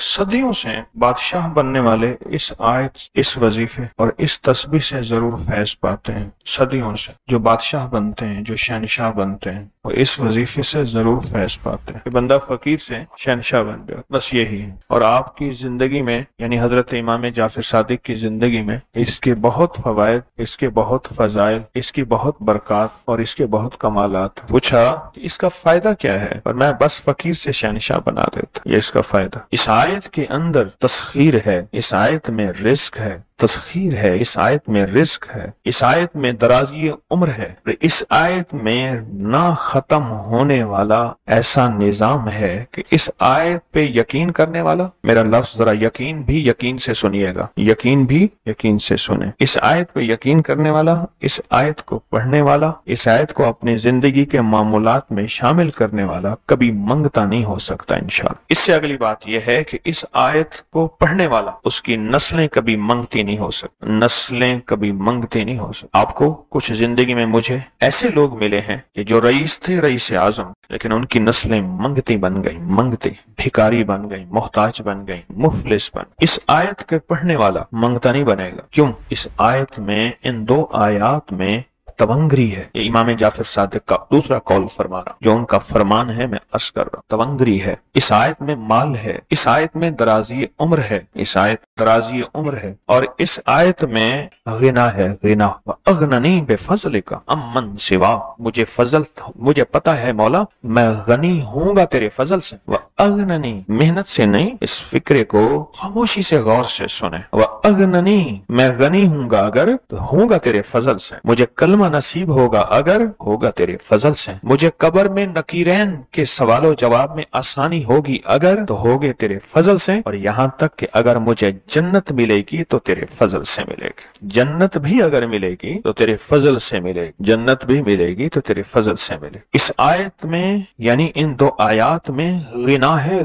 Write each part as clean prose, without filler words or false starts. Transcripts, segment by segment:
صدیوں سے بادشاہ بننے والے اس آیت، اس وظیفے اور اس تسبیح سے ضرور فیض پاتے ہیں۔ صدیوں سے جو بادشاہ بنتے ہیں، جو شہنشاہ بنتے ہیں، وہ اس وظیفے سے ضرور فیض پاتے ہیں کہ بندہ فقیر سے شہنشاہ بن جائے، بس یہی ہے۔ اور آپ کی زندگی میں، یعنی حضرت امام جعفر صادق کی زندگی میں اس کے بہت فوائد، اس کے بہت فضائل، اس کی بہت برکات اور اس کے بہت کمالات۔ پوچھا کہ اس کا فائدہ کیا ہے؟ اور میں بس فقیر سے شہنشاہ بنا دیتا، یہ اس کا فائدہ۔ اس آیت کے اندر تسخیر ہے، اس آیت میں رزق ہے، تسخیر ہے، اس آیت میں رزق ہے، اس آیت میں درازی عمر ہے، اس آیت میں نہ ختم ہونے والا ایسا نظام ہے کہ اس آیت پہ یقین کرنے والا، میرا لفظ ذرا یقین بھی یقین سے سنیے گا، یقین بھی یقین سے سنیں، اس آیت پہ یقین کرنے والا، اس آیت کو پڑھنے والا، اس آیت کو اپنی زندگی کے معمولات میں شامل کرنے والا کبھی منگتا نہیں ہو سکتا انشاءاللہ۔ اس سے اگلی بات یہ ہے کہ اس آیت کو پڑھنے والا، اس کی نسلیں کبھی منگتی نہیں ہو سکتی، نسلیں کبھی منگتی نہیں ہو سکتی۔ آپ کو کچھ زندگی میں مجھے ایسے لوگ ملے ہیں کہ جو رئیس تھے، رئیس اعظم، لیکن ان کی نسلیں منگتی بن گئی، منگتی، بھکاری بن گئی، محتاج بن گئی، مفلس بن۔ اس آیت کے پڑھنے والا منگتا نہیں بنے گا۔ کیوں؟ اس آیت میں، ان دو آیات میں تونگری ہے۔ یہ امام جعفر صادق کا دوسرا قول فرما رہا، جو ان کا فرمان ہے، میں عرض کر رہا ہوں، تونگری ہے۔ اس آیت میں مال ہے، اس آیت میں درازی عمر ہے، اس آیت درازی عمر ہے، اور اس آیت میں غنا ہے، غنا۔ وَأَغْنَنِي بِفَضْلِكَ عَمَّنْ سِوَاكَ، مجھے فضل، مجھے پتا ہے مولا میں غنی ہوں گا تیرے فضل سے۔ وَأَغْنَنِي، محنت سے نہیں، اس فکرے کو خاموشی سے غور سے سنیں۔ وَأَغْنَنِي، میں غنی ہوں گا اگر تو ہوں گا تیرے فضل سے، مجھے کلمہ نصیب ہوگا اگر ہوگا تیرے فضل سے، مجھے قبر میں نکیرین کے سوال و جواب میں آسانی ہوگی اگر تو ہوگے تیرے فضل سے، اور یہاں تک کہ اگر مجھے جنت ملے گی تو تیرے فضل سے ملے گی، جنت بھی اگر ملے گی تو تیرے فضل سے ملے گی، جنت بھی ملے گی تو تیرے فضل سے ملے گی۔ اس آیت میں، یعنی ان دو آیات میں غنا ہے،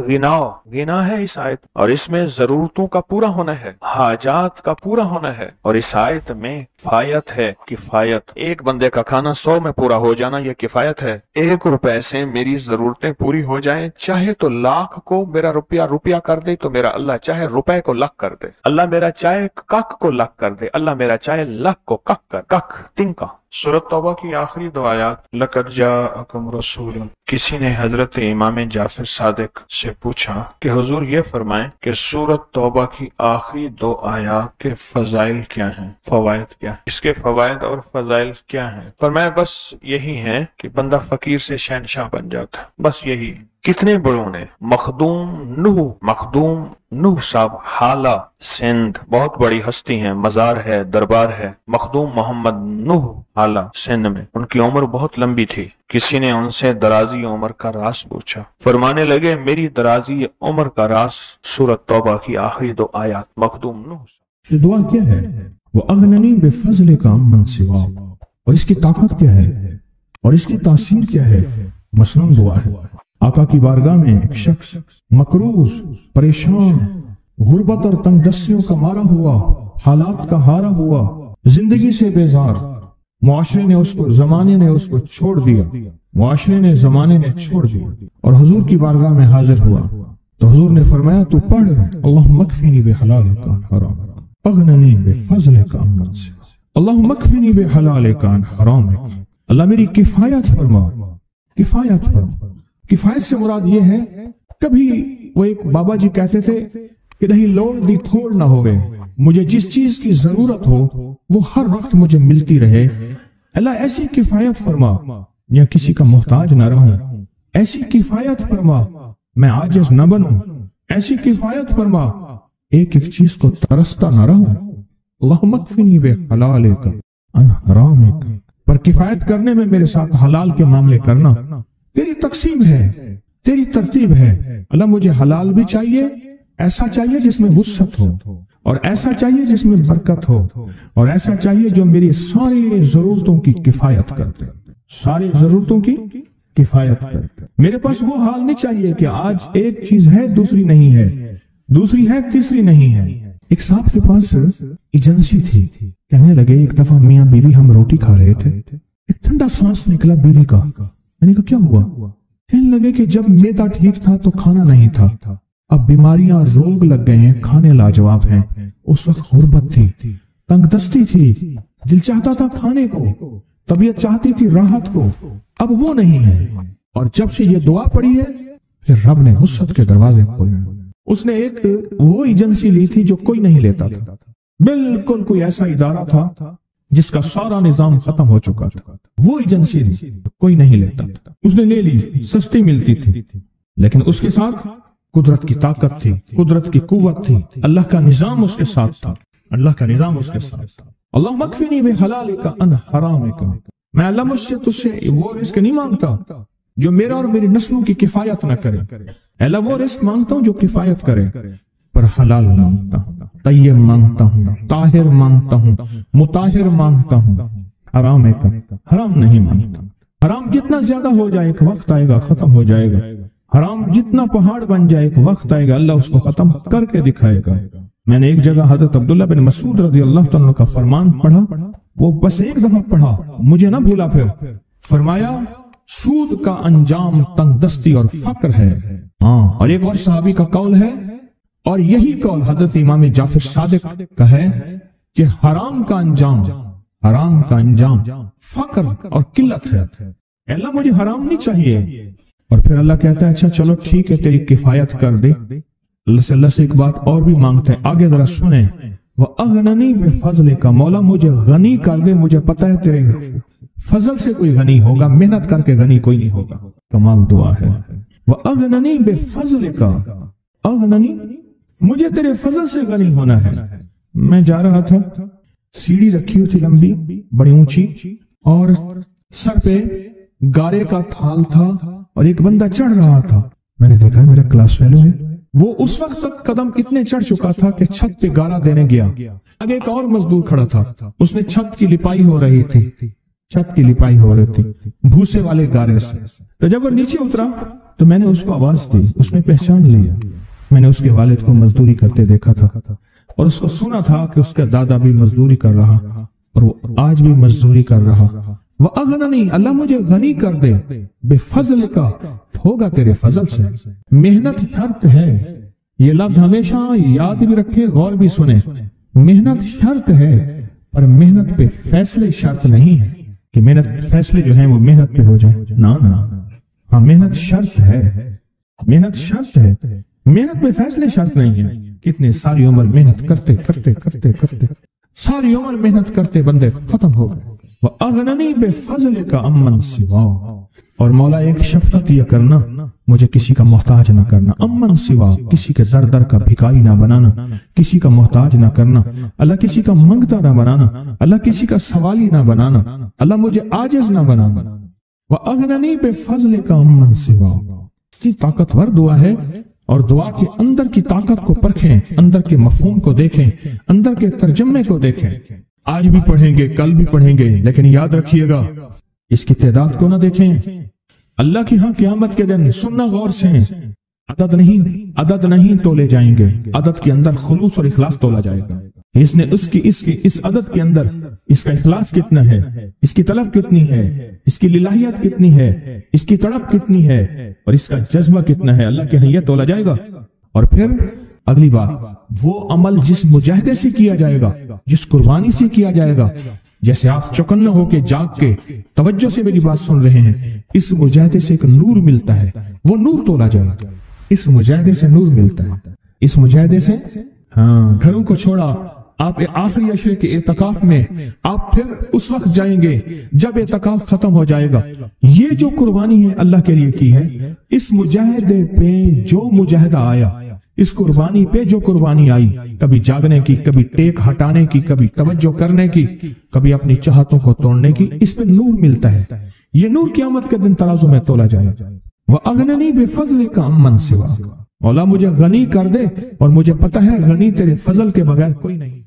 غنا ہے اس آیت، اور اس میں ضرورتوں کا پورا ہونا ہے، حاجات کا پورا ہونا ہے، اور اس آیت میں کفایت ہے، کفایت۔ ایک بندے کا کھانا 100 میں پورا ہو جانا یہ کفایت ہے۔ 1 روپے سے میری ضرورتیں پوری ہو جائیں، چاہے تو لاکھ کو میرا روپیہ کر دے تو میرا اللہ چاہے روپے کو لاکھ کر دے، اللہ میرا چاہے کک کو لاکھ کر دے، اللہ میرا چاہے لاکھ کو کک تنکا۔ سورۃ توبہ کی آخری 2 آیات، لَقَدْ جَاءَكُمْ رَسُولٌ۔ کسی نے حضرت امام جعفر صادق سے پوچھا کہ حضور یہ فرمائیں کہ سورۃ توبہ کی آخری 2 آیات کے فضائل کیا ہیں، فوائد کیا ہیں، اس کے فوائد اور فضائل کیا ہیں؟ فرمایا بس یہی ہے کہ بندہ فقیر سے شہنشاہ بن جاتا ہے، بس یہی۔ کتنے بڑوں نے، مخدوم نوح صاحب، حالہ سندھ، بہت بڑی ہستی ہیں، مزار ہے، دربار ہے، مخدوم محمد نوح حالہ سندھ میں، ان کی عمر بہت لمبی تھی۔ کسی نے ان سے درازی عمر کا راز پوچھا، فرمانے لگے میری درازی عمر کا راز سورۃ توبہ کی آخری 2 آیات۔ مخدوم نوح یہ دعا کیا ہے؟ وَأَغْنَنِي بِفَضْلِكَ عَمَّنْ سِوَاكَ، اور اس کی طاقت کیا ہے اور اس کی تاثیر کیا ہے؟ مثلاً دعا ہے، آقا کی بارگاہ میں ایک شخص مقروض، پریشان، غربت اور تنگ دستیوں کا مارا ہوا، حالات کا ہارا ہوا، زندگی سے بیزار، معاشرے نے اس کو، زمانے نے اس کو چھوڑ دیا، معاشرے نے، زمانے نے چھوڑ دیا، اور حضور کی بارگاہ میں حاضر ہوا تو حضور نے فرمایا تو پڑھ اللہم اکفنی بحلالک عن حرامک اغننی بفضلک عمن سواک، اللہم اکفنی بحلالک عن حرامک، اللہ میری کفایت فرما، کفایت فرما۔ کفایت سے مراد یہ ہے، کبھی وہ ایک بابا جی کہتے تھے کہ نہیں لوڑ دی تھوڑ نہ ہوئے، مجھے جس چیز کی ضرورت ہو وہ ہر وقت مجھے ملتی رہے، اللہ ایسی کفایت فرما، یا کسی کا محتاج نہ رہوں، ایسی کفایت فرما، میں عاجز نہ بنوں، ایسی کفایت فرما، ایک ایک چیز کو ترستا نہ رہوں، اللہم اکفنی بحلالک عن حرامک، پر کفایت کرنے میں میرے ساتھ حلال کے معاملے کرنا، تیری تقسیم ہے، تیری ترتیب ہے، اللہ مجھے حلال بھی چاہیے، ایسا چاہیے جس میں وسعت ہو، اور ایسا چاہیے جس میں برکت ہو، اور ایسا چاہیے جو میری ساری ضرورتوں کی کفایت کرتے، ساری ضرورتوں کی کفایت کرتے۔ میرے پاس وہ حال نہیں چاہیے کہ آج ایک چیز ہے دوسری نہیں ہے، دوسری ہے تیسری نہیں ہے۔ ایک صاحب کے پاس ایجنسی تھی، کہنے لگے ایک دفعہ میاں بیوی ہم روٹی کھا رہے تھے، ایک ٹھنڈا سانس نکلا بیوی کا، میں نے کہا کیا ہوا؟ کہنے لگے کہ جب میدا ٹھیک تھا تو کھانا نہیں تھا، اب بیماریاں روگ لگ گئے ہیں، کھانے لاجواب ہیں۔ اس وقت غربت تھی، تنگ دستی تھی، دل چاہتا تھا کھانے کو، طبیعت چاہتی تھی راحت کو، اب وہ نہیں ہے۔ اور جب سے یہ دعا پڑی ہے پھر رب نے وسعت کے دروازے کھولے۔ اس نے ایک وہ ایجنسی لی تھی جو کوئی نہیں لیتا تھا، بالکل کوئی ایسا ادارہ تھا جس کا سارا نظام ختم ہو چکا تھا، وہ ایجنسی لی، کوئی نہیں لیتا تھا، اس نے لے لی، سستی ملتی تھی، لیکن اس کے ساتھ قدرت کی طاقت تھی، قدرت کی قوت تھی، اللہ کا نظام اس کے ساتھ تھا، اللہ کا نظام اس کے ساتھ تھا۔ اللہم اکفنی بحلالک عن حرامک، میں اللہ مجھ سے تجھ سے وہ رزق نہیں مانگتا جو میرا اور میری نسلوں کی کفایت نہ کرے، اللہ وہ رزق مانگتا ہوں جو کفایت کرے، پر حلال مانگتا ہوں، طیب مانگتا ہوں، طاہر مانگتا ہوں، مطہر مانگتا ہوں، حرام نہیں مانگتا۔ حرام جتنا زیادہ ہو جائے ایک وقت آئے گا ختم ہو جائے گا، حرام جتنا پہاڑ بن جائے ایک وقت آئے گا اللہ اس کو ختم کر کے دکھائے گا۔ میں نے ایک جگہ حضرت عبداللہ بن مسعود رضی اللہ تعالیٰ کا فرمان پڑھا، وہ بس ایک دفعہ پڑھا، مجھے نہ بھولا، پھر فرمایا سود کا انجام تنگ دستی اور فقر ہے۔ اور ایک اور صحابی کا قول ہے، اور یہی قول حضرت امام جعفر صادق کا ہے کہ حرام کا انجام فقر اور قلت ہے۔ اللہ مجھے حرام نہیں چاہیے، اور پھر اللہ کہتا ہے اچھا چلو ٹھیک ہے تیری کفایت کر دے۔ اللہ سے ایک بات اور بھی مانگتے ہیں، آگے ذرا سنیں، وَأَغْنَنِي بِفَضْلِكَ، مولا مجھے غنی کر دے، مجھے پتہ ہے تیرے فضل سے کوئی غنی ہوگا، محنت کر کے غنی کوئی نہیں ہوگا۔ کمال دعا ہے، وَأَغْنَنِي بِفَضْلِكَ، اغننی، مجھے تیرے فضل سے غنی ہونا ہے۔ میں جا رہا تھا، سیڑھی رکھی ہوئی تھی لمبی بڑی اونچی، اور سر پہ گارے کا تھال تھا اور ایک بندہ چڑھ رہا تھا۔ میں نے دیکھا میرا کلاس فیلو ہے، وہ اس وقت تک قدم اتنے چڑھ چکا تھا کہ چھت پہ گارا دینے گیا، آگے ایک اور مزدور کھڑا تھا، اس نے چھت کی لپائی ہو رہی تھی، بھوسے والے گارے سے۔ تو جب وہ نیچے اترا تو میں نے اس کو آواز دی، اس نے پہچان لیا، میں نے اس کے والد کو مزدوری کرتے دیکھا تھا اور اس کو سنا تھا کہ اس کا دادا بھی مزدوری کر رہا اور وہ آج بھی مزدوری کر رہا۔ وَأَغْنَنِي، اللہ مجھے غنی کر دے، بِفَضْلِكَ، ہوگا تیرے فضل سے۔ محنت شرط ہے، یہ لفظ ہمیشہ یاد بھی رکھے، غور بھی سنیں، محنت شرط ہے، پر محنت پہ فیصلے شرط نہیں ہے کہ محنت فیصلے جو ہیں وہ محنت پہ ہو جائیں، نا ہاں محنت شرط ہے، محنت شرط ہے، محنت پہ فیصلے شرط نہیں ہے۔ کتنے ساری عمر محنت کرتے کرتے کرتے کرتے ساری عمر محنت کرتے بندے ختم ہو گئے۔ وَأَغْنَنِي بِفَضْلِكَ عَمَّنْ سِوَاكَ، اور مولا ایک شفقت یہ کرنا، مجھے کسی کا محتاج نہ کرنا، امن سوا، کسی کے در در کا بھکاری نہ بنانا، کسی کا محتاج نہ کرنا، اللہ کسی کا منگتا نہ بنانا، اللہ کسی کا سوالی نہ بنانا، اللہ مجھے عاجز نہ بنانا۔ وَأَغْنَنِي بِفَضْلِكَ عَمَّنْ سِوَاكَ، یہ طاقتور دعا ہے، اور دعا کے اندر کی طاقت کو پرکھیں، اندر کے مفہوم کو دیکھیں، اندر کے ترجمے کو دیکھیں۔ آج بھی پڑھیں گے، کل بھی پڑھیں گے، لیکن یاد رکھیے گا اس کی تعداد کو نہ دیکھیں، اللہ کی ہاں قیامت کے دن سننا غور سے، عدد نہیں تولے جائیں گے، عدد کے اندر خلوص اور اخلاص تولا جائے گا۔ اس نے اس عدد کے اندر اس کا اخلاص کتنا ہے، اس کی طلب کتنی ہے، اس کی للہیت کتنی ہے، اس کی تڑپ کتنی ہے، اور اس کا جذبہ کتنا ہے، اللہ کے ہاں یہ تولا جائے گا۔ اور پھر اگلی بات، وہ عمل جس مجاہدے سے کیا جائے گا، جس قربانی سے کیا جائے گا، جیسے آپ چوکنا ہو کے جاگ کے توجہ سے میری بات سن رہے ہیں، اس مجاہدے سے ایک نور ملتا ہے، وہ نور تولا جائے گا، اس مجاہدے سے نور ملتا ہے، اس مجاہدے سے گھروں کو چھوڑا، آپ آخری عشرے کے اعتکاف میں آپ پھر اس وقت جائیں گے جب اعتکاف ختم ہو جائے گا۔ یہ جو قربانی ہے اللہ کے لیے کی ہے، اس مجاہدے پہ جو مجاہدہ آیا، اس قربانی پہ جو قربانی آئی، کبھی جاگنے کی، کبھی ٹیک ہٹانے کی، کبھی توجہ کرنے کی، کبھی اپنی چاہتوں کو توڑنے کی، اس پہ نور ملتا ہے۔ یہ نور قیامت کے دن ترازو میں تولا جائے۔ وَأَغْنَنِي بِفَضْلِكَ عَمَّنْ سِوَاكَ، مولا مجھے غنی کر دے، اور مجھے پتہ ہے غنی تیرے فضل کے بغیر کوئی نہیں۔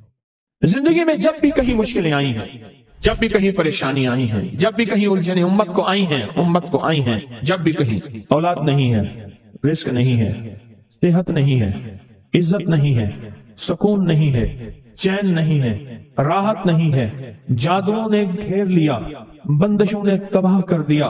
زندگی میں جب بھی کہیں مشکلیں آئی ہیں، جب بھی کہیں پریشانی آئی ہیں، جب بھی کہیں الجھنیں امت کو آئی ہیں، جب بھی کہیں اولاد نہیں ہے، رزق نہیں ہے، صحت نہیں ہے، عزت نہیں ہے، سکون نہیں ہے، چین نہیں ہے، راحت نہیں ہے، جادوؤں نے گھیر لیا، بندشوں نے تباہ کر دیا،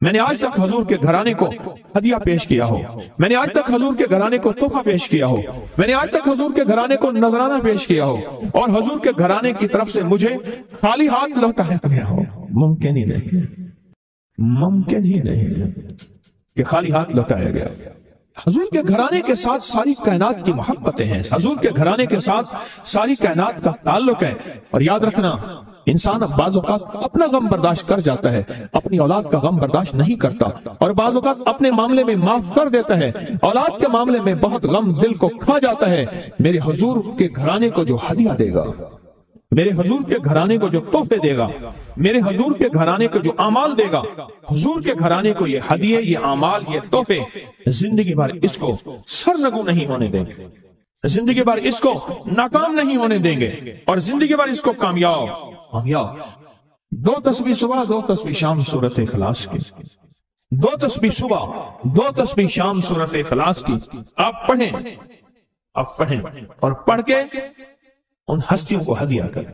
میں نے آج تک حضور کے گھرانے کو ہدیہ پیش کیا ہو، میں نے آج تک حضور کے گھرانے کو تحفہ پیش کیا ہو، میں نے آج تک حضور کے گھرانے کو نذرانہ پیش کیا ہو، اور حضور کے گھرانے کی طرف سے مجھے خالی ہاتھ لوٹایا گیا ہو؟ ممکن ہی نہیں، ممکن ہی نہیں کہ خالی ہاتھ لوٹایا گیا۔ حضور کے گھرانے کے ساتھ ساری کائنات کی محبتیں ہیں، حضور کے گھرانے کے ساتھ ساری کائنات کا تعلق ہے۔ اور یاد رکھنا، انسان بعض اوقات اپنا غم برداشت کر جاتا ہے، اپنی اولاد کا غم برداشت نہیں کرتا، اور بعض اوقات اپنے معاملے میں معاف کر دیتا ہے، اولاد کے معاملے میں بہت غم دل کو کھا جاتا ہے۔ میرے حضور کے گھرانے کو جو ہدیہ دے گا، میرے حضور کے گھرانے کو جو تحفے دے گا، میرے حضور کے گھرانے کو جو اعمال دے گا، حضور کے گھرانے کو یہ ہدیے، یہ اعمال، یہ تحفے زندگی بھر اس کو سرنگو نہیں ہونے دیں گے، زندگی بھر اس کو ناکام نہیں ہونے دیں گے، اور زندگی بھر اس کو کامیاب۔ 2 تسبیح صبح، 2 تسبیح شام سورۃ اخلاص کی، 2 تسبیح صبح، 2 تسبیح شام سورۃ اخلاص کی آپ پڑھیں، آپ پڑھیں، اور پڑھ کے ان ہستیوں کو ہدیہ کریں،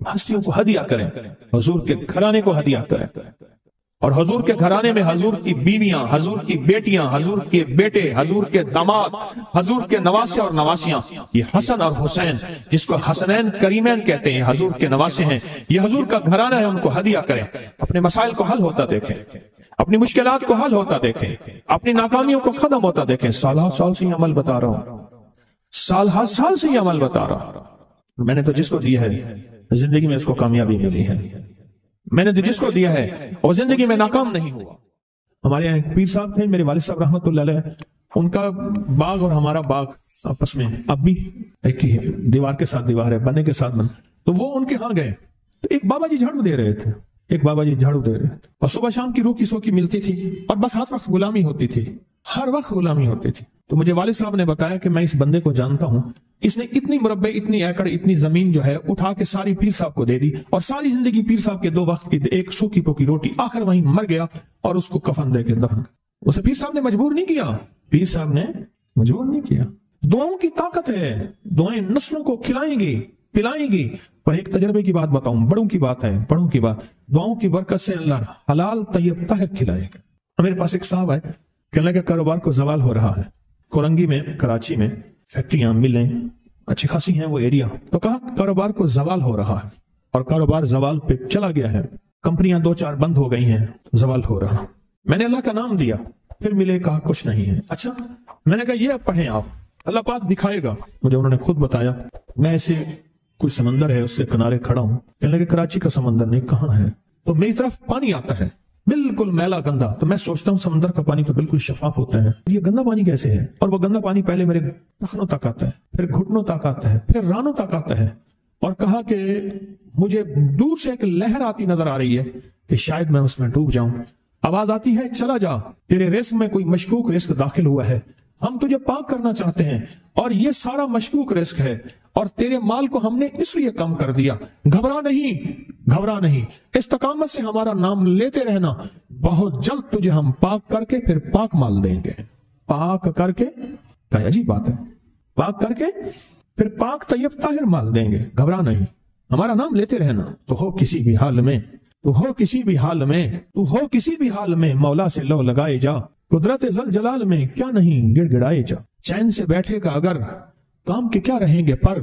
ہستیوں کو ہدیہ کریں، حضور کے گھرانے کو ہدیہ کریں۔ اور حضور کے گھرانے میں حضور کی بیویاں، حضور کی بیٹیاں، حضور کے بیٹے، حضور کے داماد، حضور کے نواسے اور نواسیاں، یہ حسن اور حسین جس کو حسنین کریمین کہتے ہیں، حضور کے نواسے ہیں، یہ حضور کا گھرانہ ہے، ان کو ہدیہ کریں۔ اپنے مسائل کو حل ہوتا دیکھیں، اپنی مشکلات کو حل ہوتا دیکھیں، اپنی ناکامیوں کو ختم ہوتا دیکھیں۔ سال سے یہ عمل بتا رہا ہوں، سال سے یہ عمل بتا رہا ہوں۔ میں نے تو جس کو دیا ہے زندگی میں اس کو کامیابی ملی ہے، میں نے تو جس کو دیا ہے وہ زندگی میں ناکام نہیں ہوا۔ ہمارے یہاں ایک پیر صاحب تھے، میرے والد صاحب رحمت اللہ علیہ، ان کا باغ اور ہمارا باغ آپس میں اب بھی ایک ہی ہے، دیوار کے ساتھ دیوار ہے، بنے کے ساتھ بن۔ تو وہ ان کے ہاں گئے تو ایک بابا جی جھاڑو دے رہے تھے، ایک بابا جی جھاڑو دے رہے تھے، اور صبح شام کی روکی سوکی ملتی تھی، اور بس ہر وقت غلامی ہوتی تھی، ہر وقت غلامی ہوتی تھی۔ تو مجھے والد صاحب نے بتایا کہ میں اس بندے کو جانتا ہوں، اس نے اتنی مربع، اتنی ایکڑ، اتنی زمین جو ہے اٹھا کے ساری پیر صاحب کو دے دی، اور ساری زندگی پیر صاحب کے 2 وقت کی ایک سوکھی پوکی روٹی، آخر وہیں مر گیا اور اس کو کفن دے کے دفن۔ اسے پیر صاحب نے مجبور نہیں کیا، پیر صاحب نے مجبور نہیں کیا۔ دعاؤں کی طاقت ہے، دعائیں نسلوں کو کھلائیں گی، پلائیں گی۔ پر ایک تجربے کی بات بتاؤں، بڑوں کی بات ہے، بڑوں کی بات، دعاؤں کی برکت سے اللہ حلال طیب طاہر کھلائے گا۔ میرے پاس ایک صاحب ہے، کہنے لگا کاروبار کو زوال ہو رہا ہے، کورنگی میں، کراچی میں فیکٹریاں، ملیں اچھی خاصی ہیں وہ ایریا، تو کہا کاروبار کو زوال ہو رہا ہے، اور کاروبار زوال پہ چلا گیا ہے، کمپنیاں 2-4 بند ہو گئی ہیں، زوال ہو رہا۔ میں نے اللہ کا نام دیا، پھر ملے، کہا کچھ نہیں ہے۔ اچھا، میں نے کہا یہ پڑھیں آپ، اللہ پاک دکھائے گا مجھے۔ انہوں نے خود بتایا، میں ایسے کوئی سمندر ہے اس کے کنارے کھڑا ہوں، کہنے لگے کراچی کا سمندر نہیں، کہاں ہے؟ تو میری طرف پانی آتا ہے بالکل میلا گندا، تو میں سوچتا ہوں سمندر کا پانی تو بالکل شفاف ہوتا ہے، یہ گندا پانی کیسے ہے؟ اور وہ گندا پانی پہلے میرے ٹخنوں تک آتا ہے، پھر گھٹنوں تک آتا ہے، پھر رانوں تک آتا ہے۔ اور کہا کہ مجھے دور سے ایک لہر آتی نظر آ رہی ہے کہ شاید میں اس میں ڈوب جاؤں۔ آواز آتی ہے چلا جا، تیرے رزق میں کوئی مشکوک رزق داخل ہوا ہے، ہم تجھے پاک کرنا چاہتے ہیں، اور یہ سارا مشکوک رزق ہے، اور تیرے مال کو ہم نے اس لیے کم کر دیا۔ گھبرا نہیں، گھبرا نہیں، استقامت سے ہمارا نام لیتے رہنا، بہت جلد تجھے ہم پاک کر کے پھر پاک مال دیں گے۔ پاک کر کے، کیا عجیب بات ہے، پاک کر کے پھر پاک طیب طاہر مال دیں گے، گھبرا نہیں، ہمارا نام لیتے رہنا۔ تو ہو کسی بھی حال میں، تو ہو کسی بھی حال میں، تو ہو کسی بھی حال میں، مولا سے لو لگائے جا، قدرت ذل جلال میں کیا نہیں گڑ گڑائے جا۔ چین سے بیٹھے گا اگر کام کے کیا رہیں گے پر،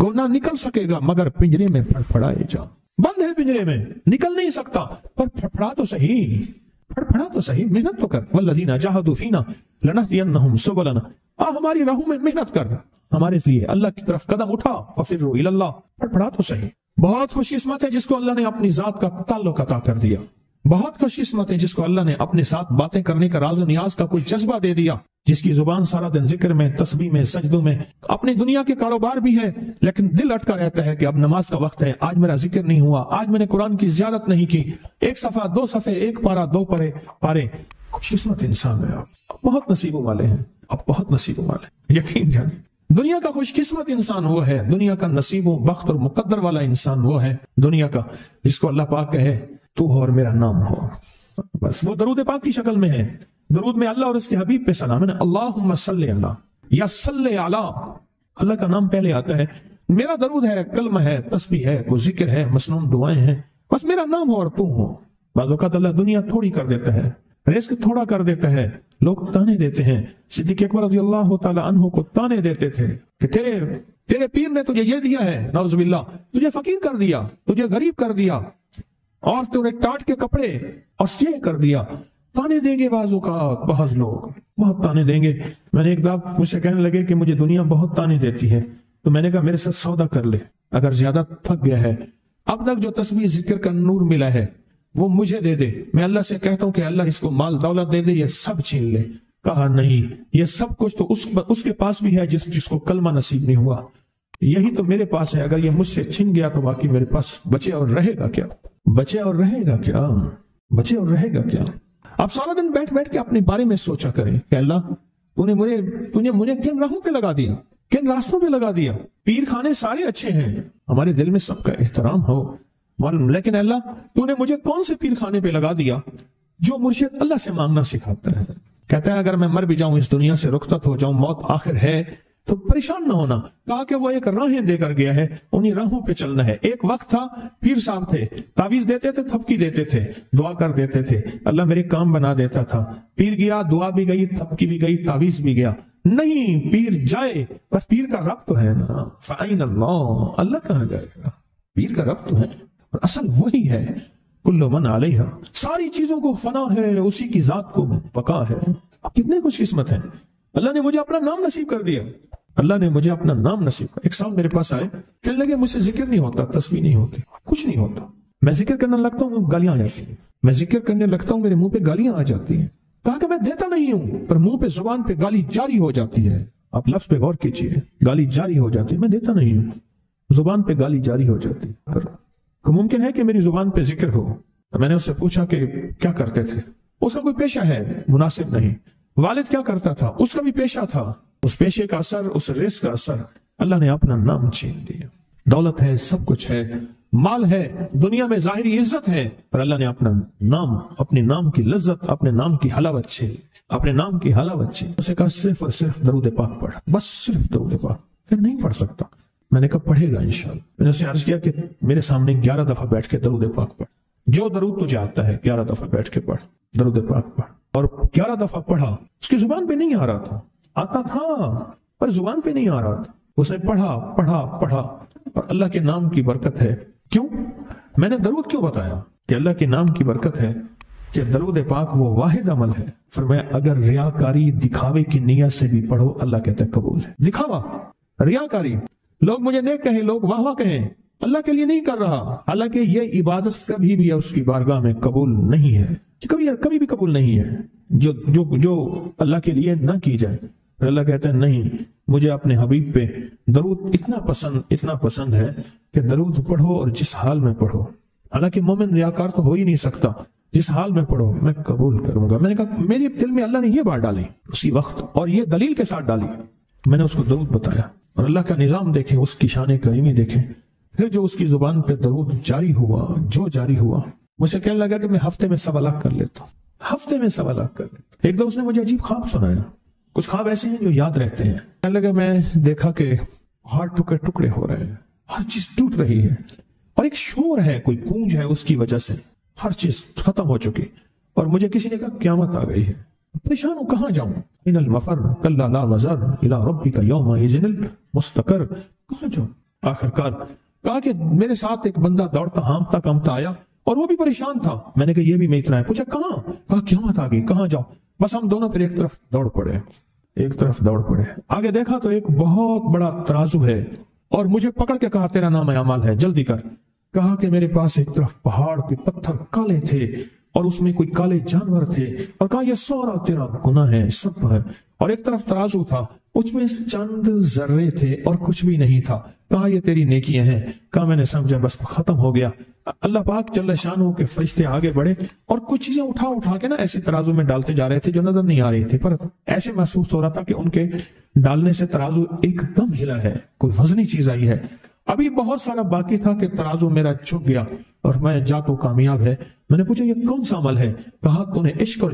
گونا نکل سکے گا مگر پنجرے میں پھڑپھڑائے جا۔ بند ہے پنجرے میں، نکل نہیں سکتا، پر پھڑپھڑا تو صحیح، پھڑپھڑا تو صحیح، محنت تو کر۔ والذین جاہدوا فینا لنہدینہم سبلنا، ہماری راہوں میں محنت کر، ہمارے لیے اللہ کی طرف قدم اٹھا، ففروا الی اللہ، پھڑپھڑا تو صحیح۔ بہت خوش قسمت ہے جس کو اللہ نے اپنی ذات کا تعلق عطا کر دیا، بہت خوش قسمت ہے جس کو اللہ نے اپنے ساتھ باتیں کرنے کا، راز و نیاز کا کوئی جذبہ دے دیا، جس کی زبان سارا دن ذکر میں، تسبیح میں، سجدوں میں، اپنی دنیا کے کاروبار بھی ہے، لیکن دل اٹکا رہتا ہے کہ اب نماز کا وقت ہے، آج میرا ذکر نہیں ہوا، آج میں نے قرآن کی زیارت نہیں کی، 1 صفحہ 2 صفحے، 1 پارہ 2 پارے۔ خوش قسمت انسان ہے آپ، بہت نصیبوں والے ہیں آپ، بہت نصیبوں والے، یقین جانیں۔ دنیا کا خوش قسمت انسان وہ ہے، دنیا کا نصیب و بخت اور مقدر والا انسان وہ ہے دنیا کا جس کو اللہ پاک کہے تو ہو اور میرا نام ہو، بس وہ درود پاک کی شکل میں ہے۔ درود میں اللہ اور اس کے حبیب پہ سلام ہے، اللہم صلی علی یا صلی علی، اللہ کا نام پہلے آتا ہے۔ میرا درود ہے، کلمہ ہے، تسبیح ہے، کوئی ذکر ہے، مسنون دعائیں ہیں، بس میرا نام ہو اور تو ہو، بعض اوقات اللہ دنیا تھوڑی کر دیتا ہے، رزق تھوڑا کر دیتا ہے، لوگ تانے دیتے ہیں۔ صدیق اکبر رضی اللہ تعالی عنہ کو تانے دیتے تھے کہ تیرے پیر نے تجھے یہ دیا ہے، نعوذ باللہ، تجھے فقیر کر دیا، تجھے غریب کر دیا، اور تُونے ٹاٹ کے کپڑے اور سیہ کر دیا۔ تانے دیں گے بعض اوقات، بعض لوگ بہت تانے دیں گے۔ میں نے ایک دفعہ مجھ سے کہنے لگے کہ مجھے دنیا بہت تانے دیتی ہے، تو میں نے کہا میرے ساتھ سودا کر لے، اگر زیادہ تھک گیا ہے، اب تک جو تسبیح ذکر کا نور ملا ہے وہ مجھے دے دے، میں اللہ سے کہتا ہوں کہ اللہ اس کو مال دولت دے دے، یہ سب چھین لے۔ کہا نہیں، یہ سب کچھ تو اس کے پاس بھی ہے جس کو کلمہ نصیب نہیں ہوا، یہی تو میرے پاس ہے، اگر یہ مجھ سے چھن گیا تو باقی میرے پاس بچے اور رہے گا کیا؟ بچے اور رہے گا کیا؟ بچے اور رہے گا کیا؟ آپ سارا دن بیٹھ بیٹھ کے اپنے بارے میں سوچا کریں کہ اللہ تو نے مجھے کن راہوں پہ لگا دیا، کن راستوں پہ لگا دیا۔ پیر خانے سارے اچھے ہیں، ہمارے دل میں سب کا احترام ہو، لیکن اللہ تو نے مجھے کون سے پیر خانے پہ لگا دیا جو مرشد اللہ سے مانگنا سکھاتا ہے؟ کہتا ہے اگر میں مر بھی جاؤں، اس دنیا سے رخصت ہو جاؤں، موت آخر ہے، تو پریشان نہ ہونا۔ کہا کہ وہ ایک راہیں دے کر گیا ہے، انہی راہوں پہ چلنا ہے۔ ایک وقت تھا پیر صاحب تھے، تعویذ دیتے تھے، تھپکی دیتے تھے، دعا کر دیتے تھے، اللہ میرے کام بنا دیتا تھا۔ پیر گیا، دعا بھی گئی، تھپکی بھی گئی، تعویذ بھی گیا۔ نہیں، پیر جائے پر پیر کا رب تو ہے نا، فَأَيْنَ اللَّهُ، اللہ کہاں جائے گا؟ پیر کا رب تو ہے، اور اصل وہی ہے۔ کل من علیہا، ساری چیزوں کو فنا ہے، اسی کی ذات کو بقا ہے۔ کتنے خوش قسمت ہیں، اللہ نے مجھے اپنا نام نصیب کر دیا، اللہ نے مجھے اپنا نام نصیب کر۔ ایک صاحب میرے پاس آئے، کہنے لگے مجھ سے ذکر نہیں ہوتا، تسبیح نہیں ہوتی، کچھ نہیں ہوتا، میں ذکر کرنے لگتا ہوں گالیاں آ جاتی ہیں، میں ذکر کرنے لگتا ہوں میرے منہ پہ گالیاں آ جاتی ہیں۔ کہا کہ میں دیتا نہیں ہوں، پر منہ پہ زبان پہ گالی جاری ہو جاتی ہے۔ آپ لفظ پہ غور کیجیے، گالی جاری ہو جاتی ہے، میں دیتا نہیں ہوں، زبان پہ گالی جاری ہو جاتی ہے۔ تو ممکن ہے کہ میری زبان پہ ذکر ہو۔ میں نے اس سے پوچھا کہ کیا کرتے تھے؟ اس کا کوئی پیشہ ہے؟ مناسب نہیں۔ والد کیا کرتا تھا؟ اس کا بھی پیشہ تھا۔ اس پیشے کا اثر، اس رزق کا اثر، اللہ نے اپنا نام چھین دیا۔ دولت ہے، سب کچھ ہے، مال ہے، دنیا میں ظاہری عزت ہے، پر اللہ نے اپنا نام، اپنے نام کی لذت، اپنے نام کی حلاوت چھین، اپنے نام کی حلاوت چھین۔ اسے کہا صرف اور صرف درود پاک پڑھ، بس صرف درود پاک۔ پھر نہیں پڑھ سکتا۔ میں نے کہا پڑھے گا انشاءاللہ۔ میں نے اسے عرض کیا کہ میرے سامنے 11 دفعہ بیٹھ کے درود پاک پڑھ، جو درود تجھے آتا ہے 11 دفعہ بیٹھ کے پڑھ، درود پاک پڑھ۔ اور 11 دفعہ پڑھا، اس کی زبان پہ نہیں آ رہا تھا، آتا تھا پر زبان پہ نہیں آ رہا تھا۔ اس نے پڑھا پڑھا پڑھا، اور اللہ کے نام کی برکت ہے۔ کیوں میں نے درود کیوں بتایا؟ کہ اللہ کے نام کی برکت ہے کہ درود پاک وہ واحد عمل ہے، فرمایا اگر ریاکاری، دکھاوے کی نیت سے بھی پڑھو، اللہ کہتا ہے قبول ہے۔ دکھاوا، ریاکاری، لوگ مجھے نیک کہیں، لوگ واہ واہ کہیں، اللہ کے لیے نہیں کر رہا، حالانکہ یہ عبادت کبھی بھی اس کی بارگاہ میں قبول نہیں ہے، کبھی بھی قبول نہیں ہے جو اللہ کے لیے نہ کی جائے۔ پھر اللہ کہتا ہے نہیں، مجھے اپنے حبیب پہ درود اتنا پسند ہے کہ درود پڑھو اور جس حال میں پڑھو، حالانکہ مومن ریاکار تو ہو ہی نہیں سکتا، جس حال میں پڑھو میں قبول کروں گا۔ میں نے کہا میرے دل میں اللہ نے یہ بات ڈالی اسی وقت، اور یہ دلیل کے ساتھ ڈالی۔ میں نے اس کو درود بتایا، اور اللہ کا نظام دیکھیں، اس کی شان کریمی دیکھیں۔ پھر جو اس کی زبان پہ درود جاری ہوا، مجھ سے کہنے لگا کہ میں ہفتے میں 1.25 لاکھ کر لیتا ہوں، ہفتے میں 1.25 لاکھ کر لیتا ہوں۔ ایک دو اس نے مجھے عجیب خواب سنایا، کچھ خواب ایسے ہیں جو یاد رہتے ہیں۔ کہنے لگا میں دیکھا کہ پہاڑ ٹکڑے ٹکڑے ہو رہے ہیں، ہر چیز ٹوٹ رہی ہے، اور ایک شور ہے، کوئی گونج ہے، اس کی وجہ سے ہر چیز ختم ہو چکی۔ اور مجھے کسی نے کہا قیامت آ گئی ہے، پریشان ہوں، کہاں جاؤں؟ ان المفر کلا لا وزر الى ربک یومئذ المستقر، کہاں جاؤں؟ آخرکار کہا کہ میرے ساتھ ایک بندہ دوڑتا ہانپتا کامتا آیا، اور وہ بھی پریشان تھا۔ میں نے کہا یہ بھی میں اتنا ہے، پوچھا کہاں؟ کہا قیامت آ گئی، کہاں جاؤں؟ بس ہم دونوں پھر ایک طرف دوڑ پڑے۔ آگے دیکھا تو ایک بہت بڑا ترازو ہے، اور مجھے پکڑ کے کہا تیرا نام اعمال ہے، جلدی کر۔ کہا کہ میرے پاس ایک طرف پہاڑ کے پتھر کالے تھے، اور اس میں کوئی کالے جانور تھے، اور کہا یہ سارا تیرا گناہ ہے، سب ہے۔ اور ایک طرف ترازو تھا، اس میں چند ذرے تھے اور کچھ بھی نہیں تھا۔ کہا یہ تیری نیکیاں ہیں۔ کہا میں نے سمجھا بس ختم ہو گیا۔ اللہ پاک جل شانہ کے فرشتے آگے بڑھے، اور کچھ چیزیں اٹھا کے نا ایسے ترازو میں ڈالتے جا رہے تھے جو نظر نہیں آ رہی تھی، پر ایسے محسوس ہو رہا تھا کہ ان کے ڈالنے سے ترازو ایک دم ہلا ہے، کوئی وزنی چیز آئی ہے۔ ابھی بہت سارا باقی تھا کہ ترازو میرا جھک گیا، اور میں جا تو کامیاب ہے۔ میں نے پوچھا یہ کون سا عمل ہے؟ کہا تو نے عشق اور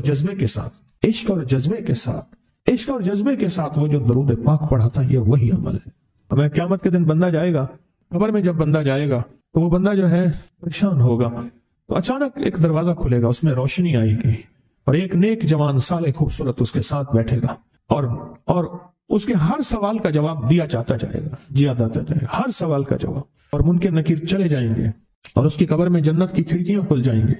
جذبے کے ساتھ وہ جو درود پاک پڑھا تھا، یہ وہی عمل ہے۔ ہمیں قیامت کے دن بندہ جائے گا، قبر میں جب بندہ جائے گا تو وہ بندہ جو ہے پریشان ہوگا، تو اچانک ایک دروازہ کھلے گا، اس میں روشنی آئے گی اور ایک نیک جوان صالح خوبصورت اس کے ساتھ بیٹھے گا اور اس کے ہر سوال کا جواب دیا جاتا جائے گا، ہر سوال کا جواب، اور منکر نکیر چلے جائیں گے اور اس کی قبر میں جنت کی کھڑکیاں کھل جائیں گے،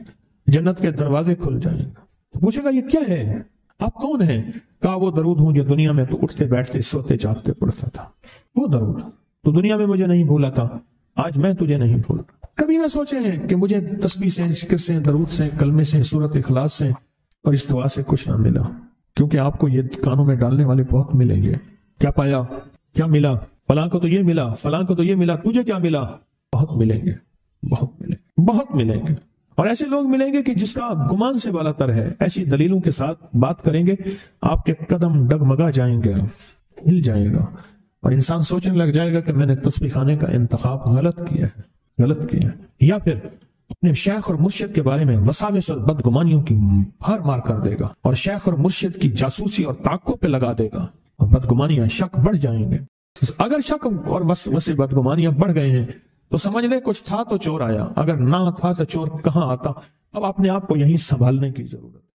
جنت کے دروازے کھل جائیں گے۔ تو پوچھے گا یہ کیا ہے، آپ کون ہیں؟ کہا وہ درود ہوں جو دنیا میں تو اٹھتے بیٹھتے سوتے جاگتے پڑھتا تھا، وہ درود تو دنیا میں مجھے نہیں بھولا تھا، آج میں تجھے نہیں بھول۔ کبھی نہ سوچے ہیں کہ مجھے تسبیح سے، ذکر سے، درود سے، کلمے سے، سورت اخلاص سے اور اس دعا سے کچھ نہ ملا، کیونکہ آپ کو یہ کانوں میں ڈالنے والے بہت ملیں گے۔ کیا پایا، کیا ملا، فلاں کو تو یہ ملا، فلاں کو تو یہ ملا، تجھے کیا ملا؟ بہت ملیں گے، بہت ملیں گے، بہت ملیں گے، اور ایسے لوگ ملیں گے کہ جس کا گمان سے بالا تر ہے، ایسی دلیلوں کے ساتھ بات کریں گے، آپ کے قدم ڈگمگا جائیں گے، ہل جائے گا، اور انسان سوچنے لگ جائے گا کہ میں نے تسبیح خانے کا انتخاب غلط کیا ہے، یا پھر اپنے شیخ اور مرشد کے بارے میں وساوس اور بدگمانیوں کی بھر مار کر دے گا اور شیخ اور مرشد کی جاسوسی اور تعقب پہ لگا دے گا، اور بدگمانیاں، شک بڑھ جائیں گے۔ اگر شک اور وسوسے بدگمانیاں بڑھ گئے ہیں تو سمجھ لے کچھ تھا تو چور آیا، اگر نہ تھا تو چور کہاں آتا۔ اب اپنے آپ کو یہیں سنبھالنے کی ضرورت